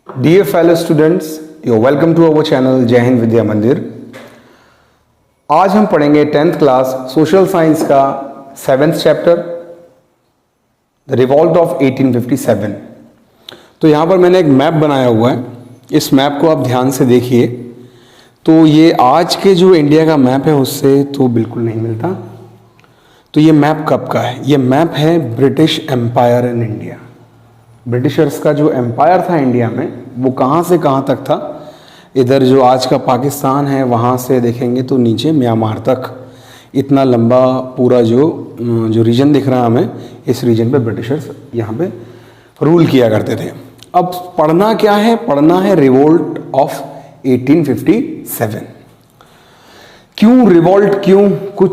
Dear fellow students, you're welcome to our channel जय हिंद विद्या मंदिर। आज हम पढ़ेंगे 10th क्लास सोशल साइंस का 7th chapter the revolt of 1857। तो यहाँ पर मैंने एक मैप बनाया हुआ है, इस मैप को आप ध्यान से देखिए। तो ये आज के जो इंडिया का मैप है उससे तो बिल्कुल नहीं मिलता। तो ये मैप कब का है? ये मैप है British empire in India. Britishers का जो एम्पायर था इंडिया में वो कहाँ से कहाँ तक था। इधर जो आज का पाकिस्तान है वहाँ से देखेंगे तो नीचे म्यांमार तक इतना लंबा पूरा जो रीजन दिख रहा है हमें, इस रीजन पे ब्रिटिशर्स यहाँ पे रूल किया करते थे। अब पढ़ना क्या है? पढ़ना है रिवोल्ट ऑफ 1857। क्यों रिवॉल्ट? क्यों?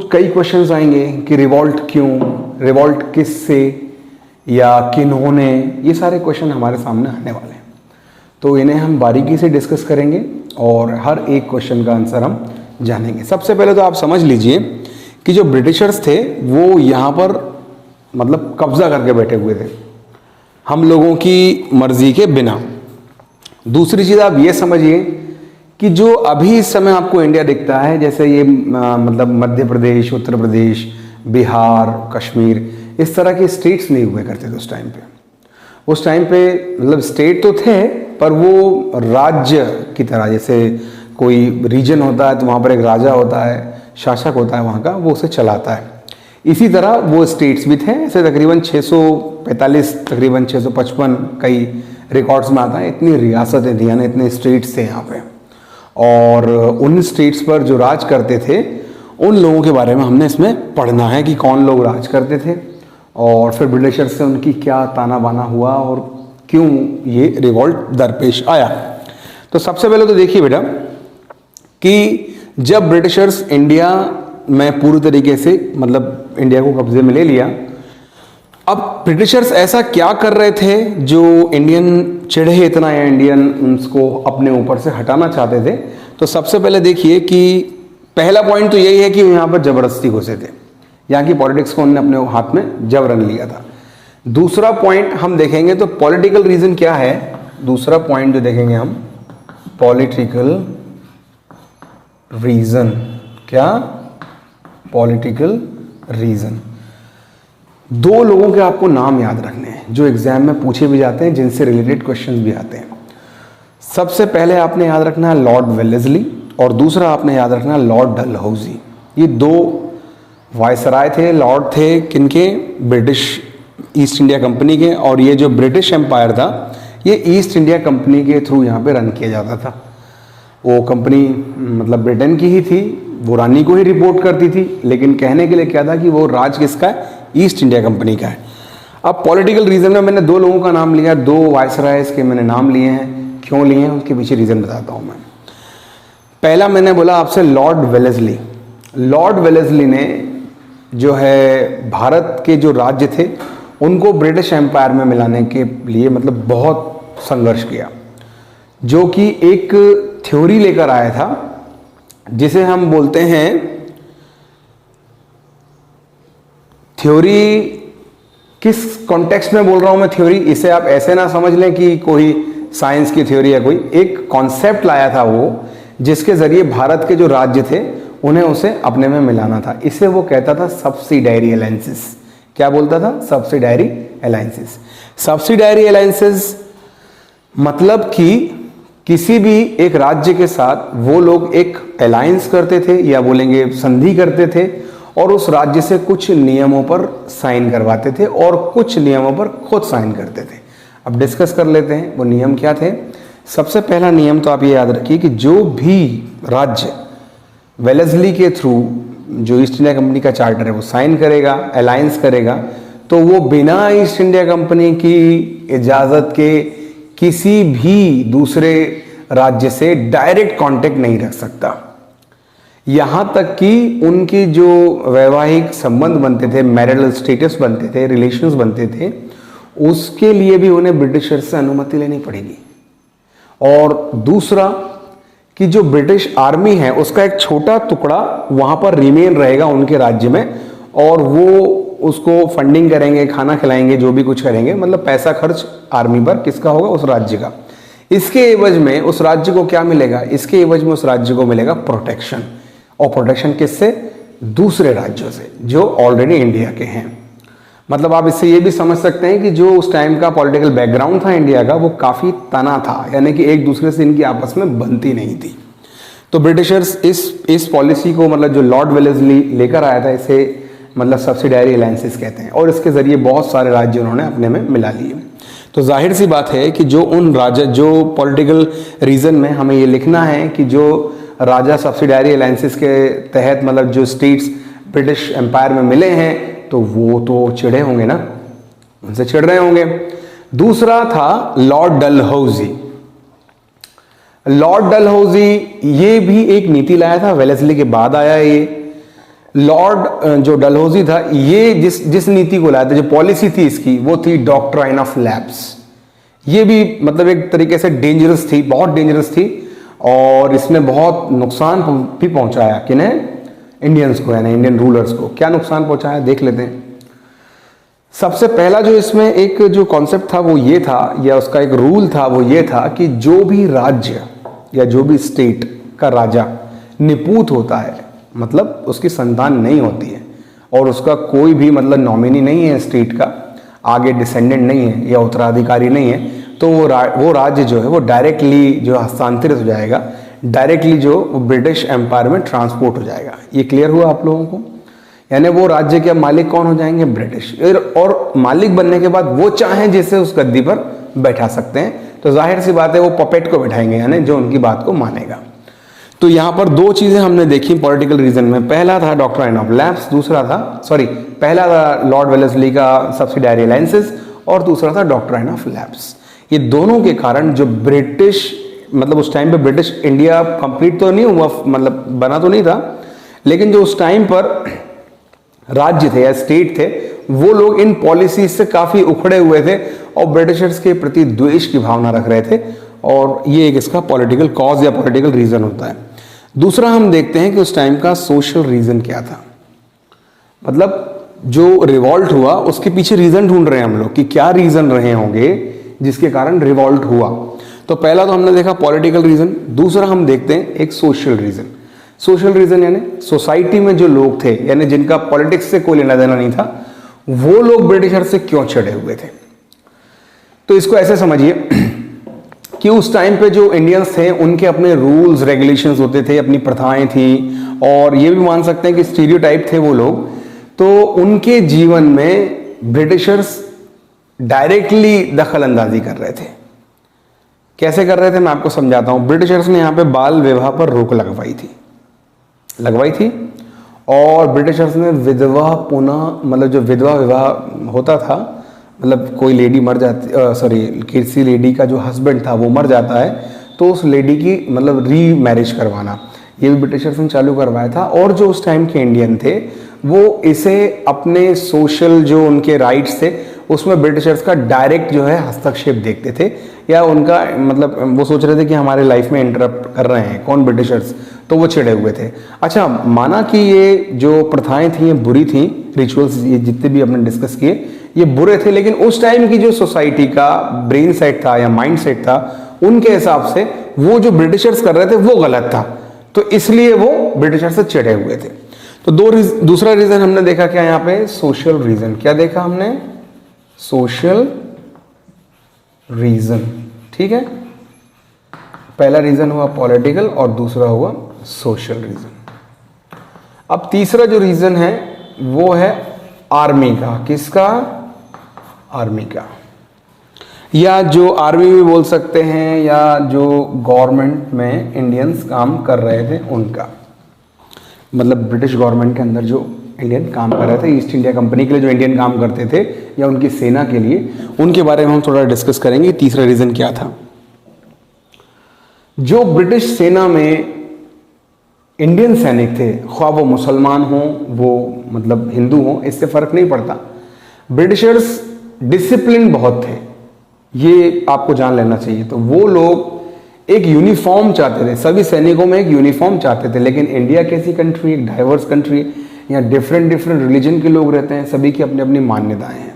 कई क्वेश्चंस आएंगे कि रिवॉल्ट क्यों, रिवॉल्ट किससे या किन्होंने, ये सारे क्वेश्चन हमारे सामने आने वाले हैं। तो इन्हें हम बारीकी से डिस्कस करेंगे और हर एक क्वेश्चन का आंसर हम जानेंगे। सबसे पहले तो आप समझ लीजिए कि जो ब्रिटिशर्स थे वो यहाँ पर मतलब कब्जा करके बैठे हुए थे हम लोगों की मर्जी के बिना। दूसरी चीज़ आप ये समझिए कि जो अभी इस समय आपको इंडिया दिखता है, जैसे ये मतलब मध्य प्रदेश, उत्तर प्रदेश, बिहार, कश्मीर, इस तरह के स्टेट्स नहीं हुए करते थे उस टाइम पे। उस टाइम पे मतलब स्टेट तो थे पर वो राज्य की तरह, जैसे कोई रीजन होता है तो वहाँ पर एक राजा होता है, शासक होता है वहाँ का, वो उसे चलाता है। इसी तरह वो स्टेट्स भी थे। ऐसे तकरीबन 645, तकरीबन 655 कई रिकॉर्ड्स में आता है, इतनी रियासतें थी, यानी इतने स्टेट्स थे यहाँ पे। और उन स्टेट्स पर जो राज करते थे उन लोगों के बारे में हमने इसमें पढ़ना है कि कौन लोग राज करते थे और फिर ब्रिटिशर से उनकी क्या ताना बाना हुआ और क्यों ये रिवॉल्ट दरपेश आया। तो सबसे पहले तो देखिए बेटा कि जब ब्रिटिशर्स इंडिया में पूरी तरीके से मतलब इंडिया को कब्जे में ले लिया, अब ब्रिटिशर्स ऐसा क्या कर रहे थे जो इंडियन चिढ़े इतना या इंडियन उनको अपने ऊपर से हटाना चाहते थे। तो सबसे पहले देखिए कि पहला पॉइंट तो यही है कि यहाँ पर जबरदस्ती घुसे थे, यहाँ की पॉलिटिक्स को उन्होंने अपने हाथ में जबरन लिया था। दूसरा पॉइंट हम देखेंगे तो पॉलिटिकल रीजन क्या है। दूसरा पॉइंट जो देखेंगे हम, पॉलिटिकल रीजन। क्या? Political reason. दो लोगों के आपको नाम याद रखने हैं जो एग्जाम में पूछे भी जाते हैं, जिनसे रिलेटेड क्वेश्चंस भी आते हैं। सबसे पहले आपने याद रखना है लॉर्ड वेलेस्ली और दूसरा आपने याद रखना है लॉर्ड डलहौजी। ये दो वायसराय थे, लॉर्ड थे किनके? ब्रिटिश ईस्ट इंडिया कंपनी के। और ये जो ब्रिटिश एम्पायर था ये ईस्ट इंडिया कंपनी के थ्रू यहाँ पे रन किया जाता था। वो कंपनी मतलब ब्रिटेन की ही थी, वो रानी को ही रिपोर्ट करती थी, लेकिन कहने के लिए क्या था कि वो राज किसका है? ईस्ट इंडिया कंपनी का है। अब पॉलिटिकल रीजन में मैंने दो लोगों का नाम लिया, दो वायसरायस के मैंने नाम लिए हैं। क्यों लिए हैं उनके पीछे रीजन बताता हूँ मैं। पहला मैंने बोला आपसे लॉर्ड वेलेस्ली। लॉर्ड वेलेस्ली ने जो है भारत के जो राज्य थे उनको ब्रिटिश एम्पायर में मिलाने के लिए मतलब बहुत संघर्ष किया, जो कि एक थ्योरी लेकर आया था जिसे हम बोलते हैं थ्योरी। किस कॉन्टेक्स्ट में बोल रहा हूं मैं थ्योरी? इसे आप ऐसे ना समझ लें कि कोई साइंस की थ्योरी है, कोई एक कॉन्सेप्ट लाया था वो, जिसके जरिए भारत के जो राज्य थे उन्हें उसे अपने में मिलाना था। इसे वो कहता था सब्सिडायरी अलायंसेस। क्या बोलता था? Subsidiary alliances. सब्सिडायरी अलायंसेस मतलब कि किसी भी एक राज्य के साथ वो लोग एक अलायंस करते थे या बोलेंगे संधि करते थे और उस राज्य से कुछ नियमों पर साइन करवाते थे और कुछ नियमों पर खुद साइन करते थे। अब डिस्कस कर लेते हैं वो नियम क्या थे। सबसे पहला नियम तो आप ये याद रखिए कि जो भी राज्य वेलेस्ली के थ्रू जो ईस्ट इंडिया कंपनी का चार्टर है वो साइन करेगा, अलायंस करेगा, तो वो बिना ईस्ट इंडिया कंपनी की इजाज़त के किसी भी दूसरे राज्य से डायरेक्ट कांटेक्ट नहीं रख सकता। यहाँ तक कि उनकी जो वैवाहिक संबंध बनते थे, मैरिटल स्टेटस बनते थे, रिलेशंस बनते थे, उसके लिए भी उन्हें ब्रिटिशर से अनुमति लेनी पड़ेगी। और दूसरा कि जो ब्रिटिश आर्मी है उसका एक छोटा टुकड़ा वहाँ पर रिमेन रहेगा उनके राज्य में और वो उसको फंडिंग करेंगे, खाना खिलाएंगे, जो भी कुछ करेंगे, मतलब पैसा खर्च आर्मी पर किसका होगा? उस राज्य का। इसके एवज में उस राज्य को क्या मिलेगा? इसके एवज में उस राज्य को मिलेगा प्रोटेक्शन। और प्रोटेक्शन किससे? दूसरे राज्यों से जो ऑलरेडी इंडिया के हैं। मतलब आप इससे ये भी समझ सकते हैं कि जो उस टाइम का पॉलिटिकल बैकग्राउंड था इंडिया का, वो काफ़ी तना था, यानी कि एक दूसरे से इनकी आपस में बनती नहीं थी। तो ब्रिटिशर्स इस पॉलिसी को, मतलब जो लॉर्ड वेलेस्ली लेकर आया था, इसे मतलब सब्सिडायरी अलायंसेस कहते हैं, और इसके ज़रिए बहुत सारे राज्य उन्होंने अपने में मिला लिए। तो जाहिर सी बात है कि जो पॉलिटिकल रीजन में हमें ये लिखना है कि जो राजा सब्सिडायरी अलायंसेस के तहत मतलब जो स्टेट्स ब्रिटिश एम्पायर में मिले हैं, तो वो तो चिढ़े होंगे ना, उनसे चिढ़ रहे होंगे। दूसरा था लॉर्ड डलहौजी। लॉर्ड डलहौजी ये भी एक नीति लाया था, वेलेस्ली के बाद आया ये। लॉर्ड जो डलहौजी था, ये जिस नीति को लाया था, जो पॉलिसी थी इसकी, वो थी डॉक्ट्राइन ऑफ लैप्स। ये भी मतलब एक तरीके से डेंजरस थी, बहुत डेंजरस थी, और इसने बहुत नुकसान भी पहुंचाया किन्हें? इंडियंस को, यानी इंडियन रूलर्स को। क्या नुकसान पहुंचाया देख लेते हैं। सबसे पहला जो इसमें एक जो कॉन्सेप्ट था वो ये था, या उसका एक रूल था वो ये था कि जो भी राज्य या जो भी स्टेट का राजा निपूत होता है, मतलब उसकी संतान नहीं होती है और उसका कोई भी मतलब नॉमिनी नहीं है स्टेट का, आगे डिसेंडेंट नहीं है या उत्तराधिकारी नहीं है, तो वो राज्य जो है वो डायरेक्टली जो हस्तांतरित हो जाएगा, डायरेक्टली जो ब्रिटिश एम्पायर में ट्रांसपोर्ट हो जाएगा। ये क्लियर हुआ आप लोगों को? यानी वो राज्य के मालिक कौन हो जाएंगे? ब्रिटिश। और मालिक बनने के बाद वो चाहें जिसे उस गद्दी पर बैठा सकते हैं, तो जाहिर सी बात है वो पपेट को बैठाएंगे, यानी जो उनकी बात को मानेगा। तो यहाँ पर दो चीजें हमने देखी पॉलिटिकल रीजन में। पहला था डॉक्ट्राइन ऑफ लैप्स, पहला था लॉर्ड वेलेस्ली का सब्सिडायरी अलायंसेस, और दूसरा था डॉक्ट्राइन ऑफ लैप्स। ये दोनों के कारण जो ब्रिटिश, मतलब उस टाइम पे ब्रिटिश इंडिया कंप्लीट तो नहीं हुआ, मतलब बना तो नहीं था, लेकिन जो उस टाइम पर राज्य थे या स्टेट थे, वो लोग इन पॉलिसीज से काफी उखड़े हुए थे और ब्रिटिशर्स के प्रति द्वेष की भावना रख रहे थे, और ये एक इसका पॉलिटिकल कॉज या पॉलिटिकल रीजन होता है। दूसरा हम देखते हैं कि उस टाइम का सोशल रीजन क्या था, मतलब जो रिवॉल्ट हुआ उसके पीछे रीजन ढूंढ रहे हैं हम लोग कि क्या रीजन रहे होंगे जिसके कारण रिवॉल्ट हुआ। तो पहला तो हमने देखा पॉलिटिकल रीजन, दूसरा हम देखते हैं एक सोशल रीजन। सोशल रीजन यानी सोसाइटी में जो लोग थे, यानी जिनका पॉलिटिक्स से कोई लेना देना नहीं था, वो लोग ब्रिटिशर से क्यों चिढ़े हुए थे। तो इसको ऐसे समझिए कि उस टाइम पे जो इंडियंस थे उनके अपने रूल्स रेगुलेशंस होते थे, अपनी प्रथाएं थी, और ये भी मान सकते हैं कि स्टीरियोटाइप थे वो लोग। तो उनके जीवन में ब्रिटिशर्स डायरेक्टली दखल अंदाजी कर रहे थे। कैसे कर रहे थे मैं आपको समझाता हूं। ब्रिटिशर्स ने यहाँ पे बाल विवाह पर रोक लगवाई थी, और ब्रिटिशर्स ने विधवा पुनः, मतलब जो विधवा विवाह होता था, मतलब कोई लेडी मर जाती, किसी लेडी का जो हस्बैंड था वो मर जाता है, तो उस लेडी की मतलब री मैरिज करवाना, ये भी ब्रिटिशर्स ने चालू करवाया था। और जो उस टाइम के इंडियन थे वो इसे अपने सोशल जो उनके राइट्स थे उसमें ब्रिटिशर्स का डायरेक्ट जो है हस्तक्षेप देखते थे, या उनका मतलब वो सोच रहे थे कि हमारे लाइफ में इंटरप्ट कर रहे हैं कौन? ब्रिटिशर्स। तो वो चिढ़े हुए थे। अच्छा, माना कि ये जो प्रथाएं थी ये बुरी थी, रिचुअल्स ये जितने भी हमने डिस्कस किए ये बुरे थे, लेकिन उस टाइम की जो सोसाइटी का ब्रेन सेट था या माइंड सेट था, उनके हिसाब से वो जो ब्रिटिशर्स कर रहे थे वो गलत था, तो इसलिए वो ब्रिटिशर्स से चिढ़े हुए थे। तो दूसरा रीजन हमने देखा क्या यहाँ पे? Social reason. क्या देखा हमने? Social reason. ठीक है, पहला रीजन हुआ पॉलिटिकल और दूसरा हुआ सोशल रीजन। अब तीसरा जो रीजन है वो है आर्मी का। किसका? आर्मी का, या जो आर्मी भी बोल सकते हैं, या जो गवर्नमेंट में इंडियंस काम कर रहे थे उनका, मतलब ब्रिटिश गवर्नमेंट के अंदर जो इंडियन काम कर रहे थे, ईस्ट इंडिया कंपनी के लिए जो इंडियन काम करते थे या उनकी सेना के लिए, उनके बारे में हम थोड़ा डिस्कस करेंगे। तीसरा रीजन क्या था? जो ब्रिटिश सेना में इंडियन सैनिक थे, ख्वाह वो मुसलमान हों, वो मतलब हिंदू हों, इससे फर्क नहीं पड़ता, ब्रिटिशर्स डिसिप्लिन बहुत थे, ये आपको जान लेना चाहिए। तो वो लोग एक यूनिफॉर्म चाहते थे, सभी सैनिकों में एक यूनिफॉर्म चाहते थे। लेकिन इंडिया कैसी कंट्री, एक डाइवर्स कंट्री, यहाँ डिफरेंट रिलीजन के लोग रहते हैं, सभी की अपनी अपनी मान्यताएं हैं।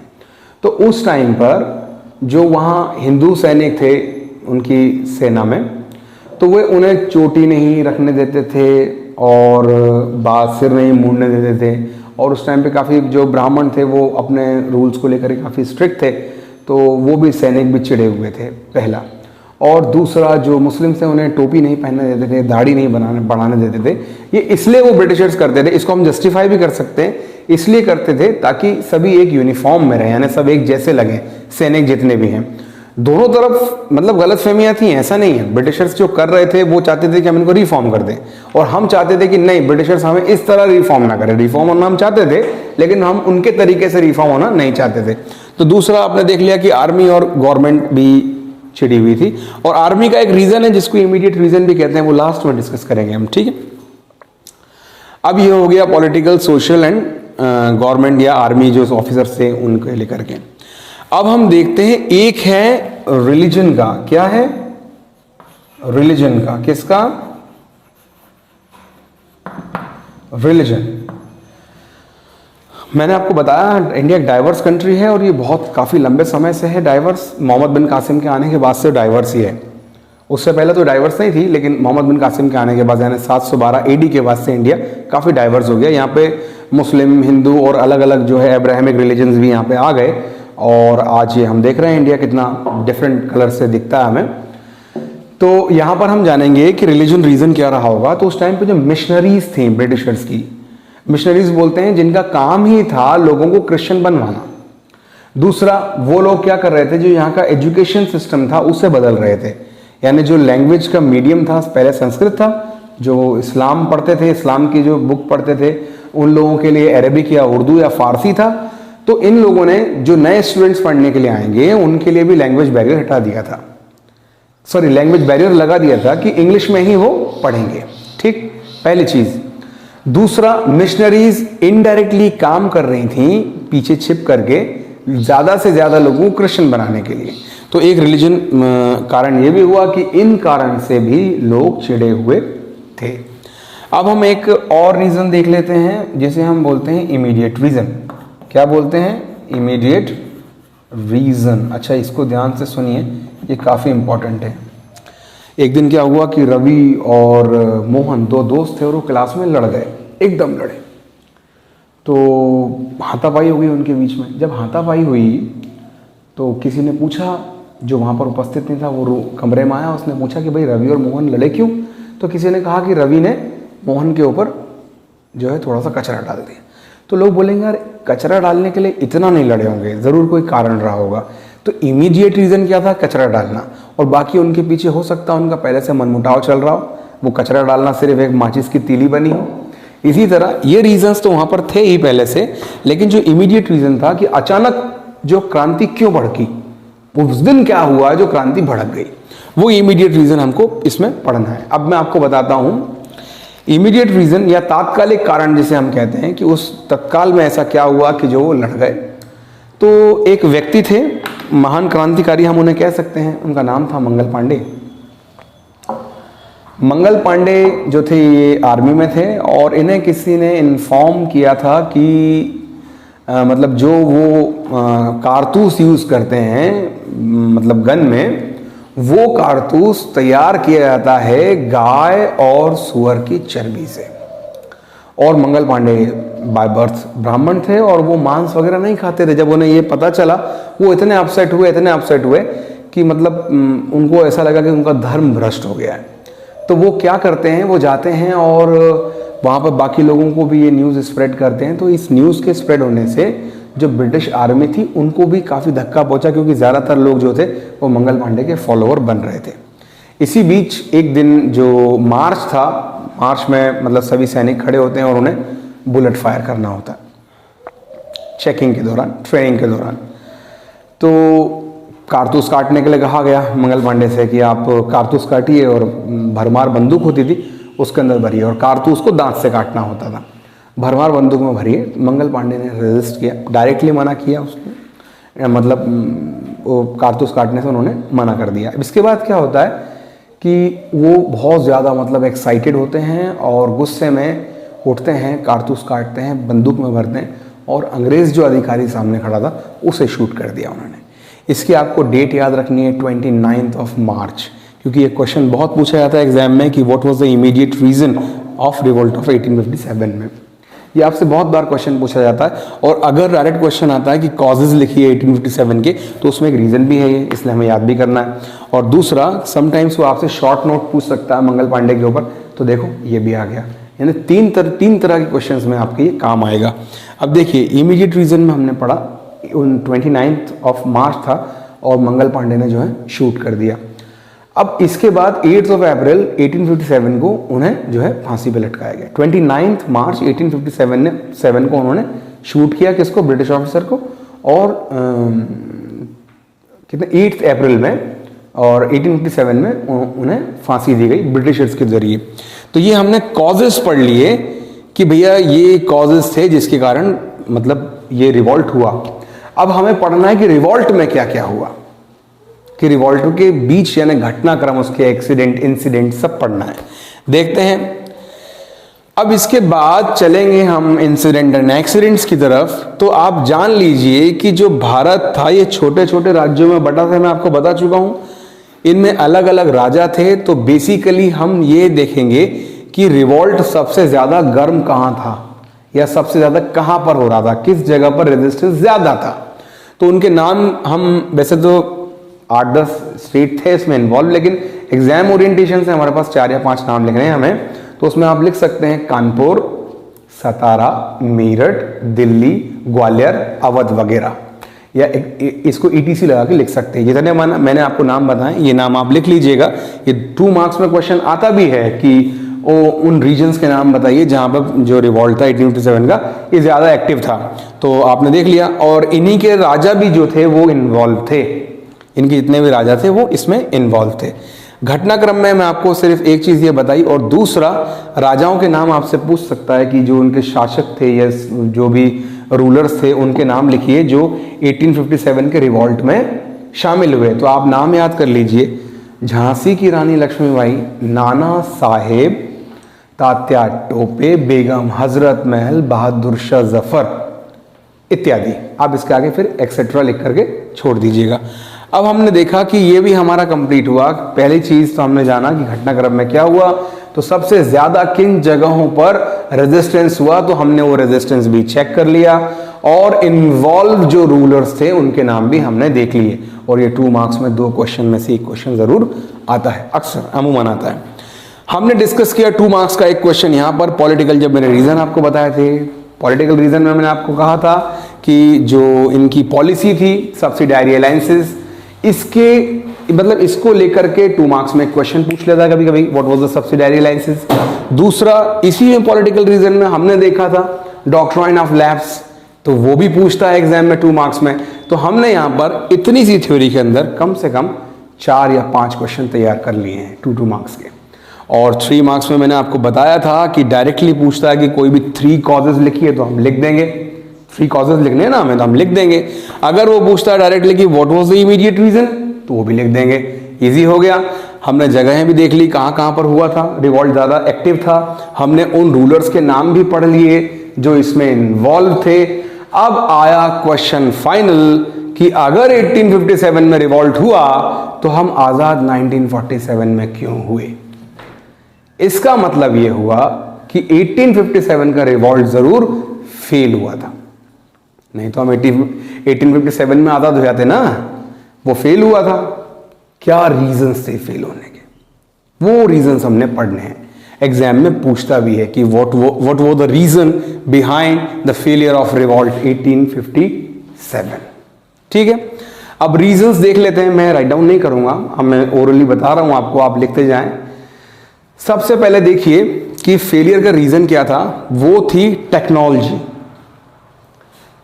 तो उस टाइम पर जो वहाँ हिंदू सैनिक थे, उनकी सेना में, तो वे उन्हें चोटी नहीं रखने देते थे और बात सिर नहीं मूड़ने देते थे। और उस टाइम पे काफ़ी जो ब्राह्मण थे वो अपने रूल्स को लेकर काफ़ी स्ट्रिक्ट थे, तो वो भी सैनिक भी चिढ़े हुए थे, पहला। और दूसरा, जो मुस्लिम थे उन्हें टोपी नहीं पहनने देते थे, दाढ़ी नहीं बढ़ाने देते थे। ये इसलिए वो ब्रिटिशर्स करते थे, इसको हम जस्टिफाई भी कर सकते हैं, इसलिए करते थे ताकि सभी एक यूनिफॉर्म में रहे, यानी सब एक जैसे लगे, सैनिक जितने भी हैं। दोनों तरफ मतलब गलत फहमियाँ थी, ऐसा नहीं है। ब्रिटिशर्स जो कर रहे थे वो चाहते थे कि हम इनको रिफॉर्म कर दें, और हम चाहते थे कि नहीं, ब्रिटिशर्स हमें इस तरह रिफॉर्म ना करें। रिफॉर्म होना हम चाहते थे, लेकिन हम उनके तरीके से रिफॉर्म होना नहीं चाहते थे। तो दूसरा आपने देख लिया कि आर्मी और गवर्नमेंट भी छिड़ी हुई थी। और आर्मी का एक रीजन है जिसको इमीडिएट रीजन भी कहते हैं, वो लास्ट में डिस्कस करेंगे हम, ठीक है। अब ये हो गया पॉलिटिकल, सोशल एंड गवर्नमेंट या आर्मी जो ऑफिसर्स थे उनको लेकर के। अब हम देखते हैं, एक है रिलीजन का। क्या है? रिलीजन का। किसका? रिलीजन। मैंने आपको बताया इंडिया एक डाइवर्स कंट्री है, और ये बहुत काफ़ी लंबे समय से है डाइवर्स। मोहम्मद बिन कासिम के आने के बाद से डाइवर्स ही है। उससे पहले तो डाइवर्स नहीं थी, लेकिन मोहम्मद बिन कासिम के आने के बाद यानी 712 AD के बाद से इंडिया काफ़ी डाइवर्स हो गया। यहाँ पे मुस्लिम, हिंदू और अलग अलग जो है अब्राहमिक रिलीजन्स भी यहाँ पे आ गए, और आज ये हम देख रहे हैं इंडिया कितना डिफरेंट कलर से दिखता है हमें। तो यहाँ पर हम जानेंगे कि रिलीजन रीज़न क्या रहा होगा। तो उस टाइम पे जो मिशनरीज थी ब्रिटिशर्स की, मिशनरीज बोलते हैं जिनका काम ही था लोगों को क्रिश्चियन बनवाना। दूसरा, वो लोग क्या कर रहे थे, जो यहाँ का एजुकेशन सिस्टम था उसे बदल रहे थे। यानी जो लैंग्वेज का मीडियम था, पहले संस्कृत था, जो इस्लाम पढ़ते थे, इस्लाम की जो बुक पढ़ते थे, उन लोगों के लिए अरबिक या उर्दू या फारसी था। तो इन लोगों ने जो नए स्टूडेंट्स पढ़ने के लिए आएंगे उनके लिए भी लैंग्वेज बैरियर हटा दिया था, सॉरी लैंग्वेज बैरियर लगा दिया था कि इंग्लिश में ही वो पढ़ेंगे, ठीक, पहली चीज। दूसरा, मिशनरीज इनडायरेक्टली काम कर रही थी पीछे छिप करके ज्यादा से ज्यादा लोगों को क्रिश्चियन बनाने के लिए। तो एक रिलीजन कारण ये भी हुआ कि इन कारण से भी लोग चिढ़े हुए थे। अब हम एक और रीजन देख लेते हैं जिसे हम बोलते हैं इमीडिएट रीजन। क्या बोलते हैं? Immediate reason. अच्छा, इसको ध्यान से सुनिए, ये काफ़ी इंपॉर्टेंट है। एक दिन क्या हुआ कि रवि और मोहन दो दोस्त थे और वो क्लास में लड़ गए, एकदम लड़े। तो हाथापाई हो गई उनके बीच में। जब हाथापाई हुई तो किसी ने पूछा, जो वहाँ पर उपस्थित नहीं था, वो कमरे में आया, उसने पूछा कि भाई रवि और मोहन लड़े क्यों? तो किसी ने कहा कि रवि ने मोहन के ऊपर जो है थोड़ा सा कचरा डाल दिया। तो लोग बोलेंगे यार कचरा डालने के लिए इतना नहीं लड़े होंगे, ज़रूर कोई कारण रहा होगा। तो इमीडिएट रीज़न क्या था? कचरा डालना। और बाकी उनके पीछे हो सकता है उनका पहले से मनमुटाव चल रहा हो, वो कचरा डालना सिर्फ एक माचिस की तीली बनी हो। इसी तरह ये रीजंस तो वहाँ पर थे ही पहले से, लेकिन जो इमीडिएट रीज़न था कि अचानक जो क्रांति क्यों भड़की, वो उस दिन क्या हुआ जो क्रांति भड़क गई, वो इमीडिएट रीज़न हमको इसमें पढ़ना है। अब मैं आपको बताता हूँ इमीडिएट रीजन या तात्कालिक कारण जिसे हम कहते हैं कि उस तत्काल में ऐसा क्या हुआ कि जो वो लड़ गए। तो एक व्यक्ति थे, महान क्रांतिकारी हम उन्हें कह सकते हैं, उनका नाम था मंगल पांडे। मंगल पांडे जो थे ये आर्मी में थे, और इन्हें किसी ने इन्फॉर्म किया था कि मतलब जो वो कारतूस यूज़ करते हैं मतलब गन में, वो कारतूस तैयार किया जाता है गाय और सुअर की चर्बी से। और मंगल पांडे बाय बर्थ ब्राह्मण थे और वो मांस वगैरह नहीं खाते थे। जब उन्हें ये पता चला वो इतने अपसेट हुए कि मतलब उनको ऐसा लगा कि उनका धर्म भ्रष्ट हो गया है। तो वो क्या करते हैं, वो जाते हैं और वहाँ पर बाकी लोगों को भी ये न्यूज़ स्प्रेड करते हैं। तो इस न्यूज़ के स्प्रेड होने से जो ब्रिटिश आर्मी थी उनको भी काफ़ी धक्का पहुंचा, क्योंकि ज़्यादातर लोग जो थे वो मंगल पांडे के फॉलोअर बन रहे थे। इसी बीच एक दिन जो मार्च था, मार्च में मतलब सभी सैनिक खड़े होते हैं और उन्हें बुलेट फायर करना होता है चेकिंग के दौरान, ट्रेनिंग के दौरान। तो कारतूस काटने के लिए कहा गया मंगल पांडे से कि आप कारतूस काटिए, और भरमार बंदूक होती थी उसके अंदर भरिए, और कारतूस को दांत से काटना होता था। भरमार बंदूक में भरिए। मंगल पांडे ने रेजिस्ट किया, डायरेक्टली मना किया उसने, मतलब वो कारतूस काटने से उन्होंने मना कर दिया। इसके बाद क्या होता है कि वो बहुत ज़्यादा मतलब एक्साइटेड होते हैं और गुस्से में उठते हैं, कारतूस काटते हैं, बंदूक में भरते हैं, और अंग्रेज़ जो अधिकारी सामने खड़ा था उसे शूट कर दिया उन्होंने। इसकी आपको डेट याद रखनी है 29 ऑफ मार्च, क्योंकि ये क्वेश्चन बहुत पूछा जाता है एग्जाम में कि what was the immediate reason of revolt of 1857 में। ये आपसे बहुत बार क्वेश्चन पूछा जाता है, और अगर डायरेक्ट क्वेश्चन आता है कि कॉजेज लिखिए 1857 के, तो उसमें एक रीज़न भी है ये, इसलिए हमें याद भी करना है। और दूसरा, समटाइम्स वो आपसे शॉर्ट नोट पूछ सकता है मंगल पांडे के ऊपर, तो देखो ये भी आ गया। यानी तीन तरह के क्वेश्चंस में आपके ये काम आएगा। अब देखिए इमीडिएट रीजन में हमने पढ़ा 29 ऑफ मार्च था, और मंगल पांडे ने जो है शूट कर दिया। अब इसके बाद 8 अप्रैल 1857 को उन्हें जो है फांसी पे लटकाया गया। 29 मार्च 1857 को उन्होंने शूट किया, किसको? ब्रिटिश ऑफिसर को। और कितने 8 अप्रैल में, और 1857 में उन्हें फांसी दी गई ब्रिटिशर्स के जरिए। तो ये हमने कॉजेस पढ़ लिए कि भैया ये कॉजेस थे जिसके कारण मतलब ये रिवॉल्ट हुआ। अब हमें पढ़ना है कि रिवॉल्ट में क्या क्या हुआ, कि रिवॉल्ट के बीच यानी घटनाक्रम, उसके एक्सीडेंट, इंसिडेंट सब पढ़ना है। देखते हैं। अब इसके बाद चलेंगे हम इंसिडेंट एंड एक्सीडेंट्स की तरफ। तो आप जान लीजिए कि जो भारत था ये छोटे छोटे राज्यों में बटा था, मैं आपको बता चुका हूं। इनमें अलग अलग राजा थे। तो बेसिकली हम ये देखेंगे कि रिवॉल्ट सबसे ज्यादा गर्म कहां था, या सबसे ज्यादा कहां पर हो रहा था, किस जगह पर रेजिस्टेंस ज्यादा था। तो उनके नाम हम वैसे तो 8-10 स्टेट थे इसमें इन्वॉल्व, लेकिन एग्जाम ओरिएंटेशन से हमारे पास 4 या 5 नाम लिखने हैं हमें। तो उसमें आप लिख सकते हैं कानपुर, सतारा, मेरठ, दिल्ली, ग्वालियर, अवध वगैरह, या इसको ETC लगा के लिख सकते हैं। जितने मैंने आपको नाम बताए ये नाम आप लिख लीजिएगा। ये 2 मार्क्स में क्वेश्चन आता भी है कि उन रीजन्स के नाम बताइए जहां पर जो रिवॉल्ट था 1857 का ये ज्यादा एक्टिव था। तो आपने देख लिया, और इन्हीं के राजा भी जो थे वो इन्वॉल्व थे। इनके जितने भी राजा थे वो इसमें इन्वॉल्व थे। घटनाक्रम में मैं आपको सिर्फ एक चीज ये बताई, और दूसरा राजाओं के नाम आपसे पूछ सकता है कि जो उनके शासक थे या जो भी रूलर्स थे उनके नाम लिखिए जो 1857 के रिवॉल्ट में शामिल हुए। तो आप नाम याद कर लीजिए, झांसी की रानी लक्ष्मीबाई, नाना साहेब, तात्या टोपे, बेगम हजरत महल, बहादुर शाह जफर इत्यादि। आप इसके आगे फिर एक्सेट्रा लिख करके छोड़ दीजिएगा। अब हमने देखा कि ये भी हमारा कंप्लीट हुआ। पहली चीज तो हमने जाना कि घटनाक्रम में क्या हुआ, तो सबसे ज्यादा किन जगहों पर रेजिस्टेंस हुआ, तो हमने वो रेजिस्टेंस भी चेक कर लिया, और इन्वॉल्व जो रूलर्स थे उनके नाम भी हमने देख लिए। और ये 2 मार्क्स में 2 क्वेश्चन में से एक क्वेश्चन जरूर आता है, अक्सर अमूमन आता है। हमने डिस्कस किया 2 मार्क्स का एक क्वेश्चन यहाँ पर पॉलिटिकल, जब मैंने रीजन आपको बताए थे। पॉलिटिकल रीजन में मैंने आपको कहा था कि जो इनकी पॉलिसी थी सब्सिडायरी अलायंसेस, इसके मतलब इसको लेकर के 2 मार्क्स में क्वेश्चन पूछ लेता है कभी कभी, what was the subsidiary alliances. दूसरा, इसी में पॉलिटिकल रीजन में हमने देखा था डॉक्ट्राइन ऑफ लैप्स, तो वो भी पूछता है एग्जाम में 2 मार्क्स में। तो हमने यहां पर इतनी सी थ्योरी के अंदर कम से कम 4 या 5 क्वेश्चन तैयार कर लिए हैं 2 मार्क्स के। और 3 मार्क्स में मैंने आपको बताया था कि डायरेक्टली पूछता है कि कोई भी 3 कॉजेज लिखिए, तो हम लिख देंगे। 3 कॉजेज लिखने हैं ना हमें, तो हम लिख देंगे। अगर वो पूछता है डायरेक्टली कि what was the immediate reason, तो वो भी लिख देंगे। इजी हो गया। हमने जगहें भी देख ली कहां कहां पर हुआ था, रिवॉल्ट ज्यादा एक्टिव था। हमने उन रूलर्स के नाम भी पढ़ लिए जो इसमें इन्वॉल्व थे। अब आया क्वेश्चन फाइनल कि अगर 1857 में रिवॉल्ट हुआ तो हम आजाद 1947 में क्यों हुए। इसका मतलब यह हुआ कि 1857 का रिवॉल्ट जरूर फेल हुआ था, नहीं तो हम 1857 में आजाद हो जाते ना, वो फेल हुआ था। क्या रीजंस थे फेल होने के, वो रीजंस हमने पढ़ने हैं। एग्जाम में पूछता भी है कि व्हाट वो the reason behind the failure of revolt 1857। ठीक है, अब रीजंस देख लेते हैं। मैं राइट डाउन नहीं करूंगा, अब मैं ओरली बता रहा हूं आपको, आप लिखते जाएं। सबसे पहले देखिए कि फेलियर का रीजन क्या था, वो थी टेक्नोलॉजी।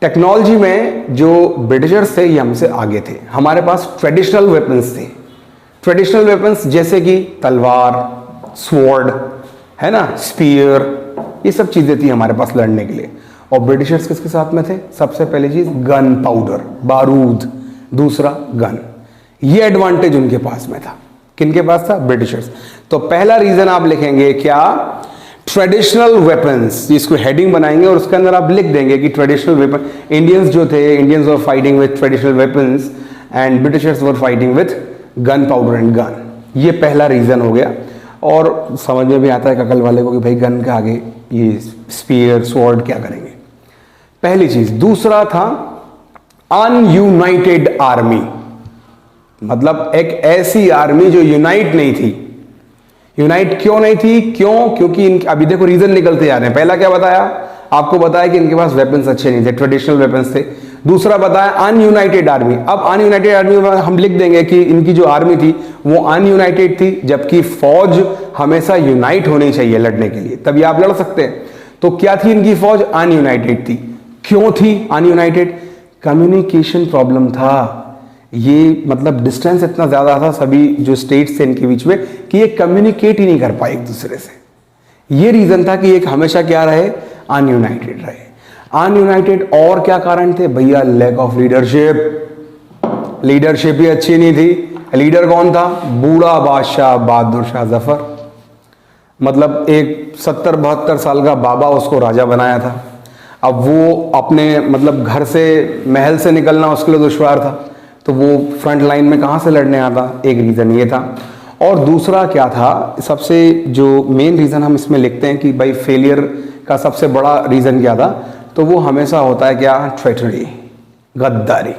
टेक्नोलॉजी में जो ब्रिटिशर्स थे ये हमसे आगे थे। हमारे पास ट्रेडिशनल वेपन्स थे। ट्रेडिशनल वेपन्स जैसे कि तलवार, स्वॉर्ड है ना, स्पीयर, ये सब चीजें थी हमारे पास लड़ने के लिए। और ब्रिटिशर्स किसके साथ में थे, सबसे पहली चीज गन पाउडर, बारूद, दूसरा गन। ये एडवांटेज उनके पास में था। किनके पास था, ब्रिटिशर्स। तो पहला रीजन आप लिखेंगे क्या, ट्रेडिशनल वेपन्स। इसको हेडिंग बनाएंगे और उसके अंदर आप लिख देंगे कि ट्रेडिशनल वेपन, इंडियंस जो थे, Indians were fighting with traditional weapons and Britishers were fighting with gun powder and gun. ये पहला रीजन हो गया, और समझ में भी आता है ककल वाले को कि भाई गन के आगे ये स्पीयर स्वॉर्ड क्या करेंगे, पहली चीज। दूसरा था अनयूनाइटेड आर्मी, मतलब एक ऐसी आर्मी जो यूनाइट नहीं थी। यूनाइट क्यों नहीं थी? क्योंकि अभी देखो रीजन निकलते जा रहे हैं। पहला क्या बताया आपको, बताया कि इनके पास वेपन्स अच्छे नहीं थे, ट्रेडिशनल वेपन्स थे। दूसरा बताया अनयूनाइटेड आर्मी। अब अनयूनाइटेड आर्मी में हम लिख देंगे कि इनकी जो आर्मी थी वो अनयूनाइटेड थी, जबकि फौज हमेशा यूनाइट होनी चाहिए लड़ने के लिए, तभी आप लड़ सकते हैं। तो क्या थी इनकी फौज? अनयूनाइटेड थी। क्यों थी अनयूनाइटेड? कम्युनिकेशन प्रॉब्लम था। ये मतलब डिस्टेंस इतना ज्यादा था सभी जो स्टेट्स थे इनके बीच में कि ये कम्युनिकेट ही नहीं कर पाए एक दूसरे से। ये रीजन था कि एक हमेशा क्या रहे, अनयूनाइटेड रहे। अनयूनाइटेड और क्या कारण थे भैया? Lack of leadership. लीडरशिप ही अच्छी नहीं थी। लीडर कौन था? बूढ़ा बादशाह बहादुर शाह जफर। मतलब एक 70-72 साल का बाबा उसको राजा बनाया था। अब वो अपने मतलब घर से महल से निकलना उसके लिए दुश्वार था, तो वो फ्रंट लाइन में कहाँ से लड़ने आता? एक रीज़न ये था। और दूसरा क्या था, सबसे जो मेन रीज़न हम इसमें लिखते हैं कि भाई फेलियर का सबसे बड़ा रीज़न क्या था, तो वो हमेशा होता है क्या? ट्रेटरी, गद्दारी।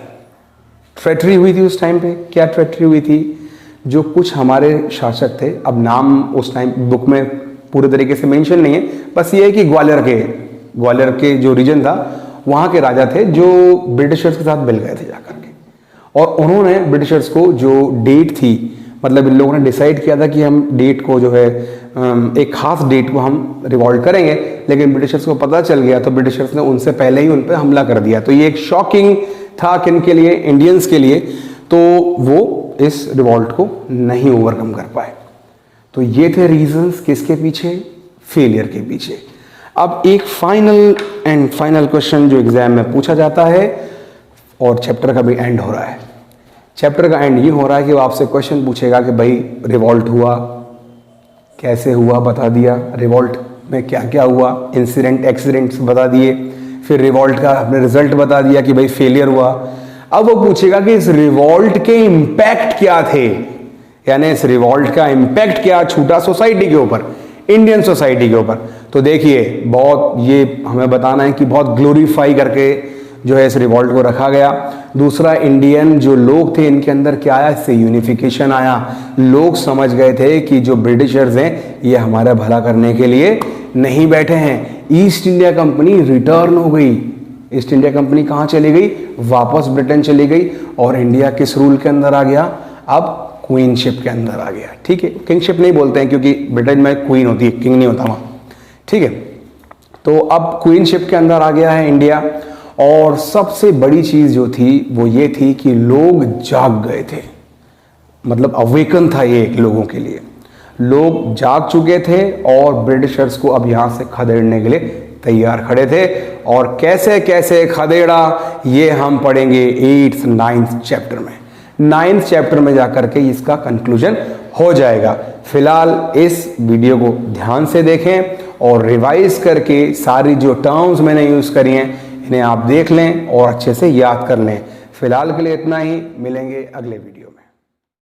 ट्रेटरी हुई थी उस टाइम पे। क्या ट्रेटरी हुई थी? जो कुछ हमारे शासक थे, अब नाम उस टाइम बुक में पूरे तरीके से मेंशन नहीं है, बस ये है कि ग्वालियर के जो रीजन था वहाँ के राजा थे जो ब्रिटिशर्स के साथ मिल गए थे जाकर के, और उन्होंने ब्रिटिशर्स को जो डेट थी, मतलब इन लोगों ने डिसाइड किया था कि हम डेट को जो है एक खास डेट को हम रिवॉल्ट करेंगे, लेकिन ब्रिटिशर्स को पता चल गया तो ब्रिटिशर्स ने उनसे पहले ही उन पर हमला कर दिया। तो ये एक शॉकिंग था किन के लिए? इंडियंस के लिए। तो वो इस रिवॉल्ट को नहीं ओवरकम कर पाए। तो ये थे रीजंस किसके पीछे? फेलियर के पीछे। अब एक फाइनल क्वेश्चन जो एग्जाम में पूछा जाता है, और चैप्टर का भी एंड हो रहा है। चैप्टर का एंड ये हो रहा है कि वो आपसे क्वेश्चन पूछेगा कि भाई रिवॉल्ट हुआ, कैसे हुआ बता दिया, रिवॉल्ट में क्या क्या हुआ, इंसिडेंट एक्सीडेंट्स बता दिए, फिर रिवॉल्ट का आपने रिजल्ट बता दिया कि भाई फेलियर हुआ। अब वो पूछेगा कि इस रिवॉल्ट के इम्पैक्ट क्या थे, यानी इस रिवॉल्ट का इम्पैक्ट क्या छूटा सोसाइटी के ऊपर, इंडियन सोसाइटी के ऊपर। तो देखिए बहुत ये हमें बताना है कि बहुत ग्लोरीफाई करके जो है इस रिवॉल्ट को रखा गया। दूसरा, इंडियन जो लोग थे इनके अंदर क्या आया? इससे यूनिफिकेशन आया। लोग समझ गए थे कि जो ब्रिटिशर्स हैं ये हमारा भला करने के लिए नहीं बैठे हैं। ईस्ट इंडिया कंपनी रिटर्न हो गई। ईस्ट इंडिया कंपनी कहाँ चली गई? वापस ब्रिटेन चली गई, और इंडिया किस रूल के अंदर आ गया? अब क्वीनशिप के अंदर आ गया। ठीक है, किंगशिप नहीं बोलते हैं क्योंकि ब्रिटेन में क्वीन होती है, किंग नहीं होता वहाँ। ठीक है, तो अब क्वीनशिप के अंदर आ गया है इंडिया। और सबसे बड़ी चीज जो थी वो ये थी कि लोग जाग गए थे, मतलब अवेकन था ये लोगों के लिए। लोग जाग चुके थे और ब्रिटिशर्स को अब यहां से खदेड़ने के लिए तैयार खड़े थे। और कैसे कैसे खदेड़ा ये हम पढ़ेंगे 8th 9th चैप्टर में। 9th चैप्टर में जाकर के इसका कंक्लूजन हो जाएगा। फिलहाल इस वीडियो को ध्यान से देखें और रिवाइज करके सारी जो टर्म्स मैंने यूज करी हैं इन्हें आप देख लें और अच्छे से याद कर लें। फिलहाल के लिए इतना ही, मिलेंगे अगले वीडियो।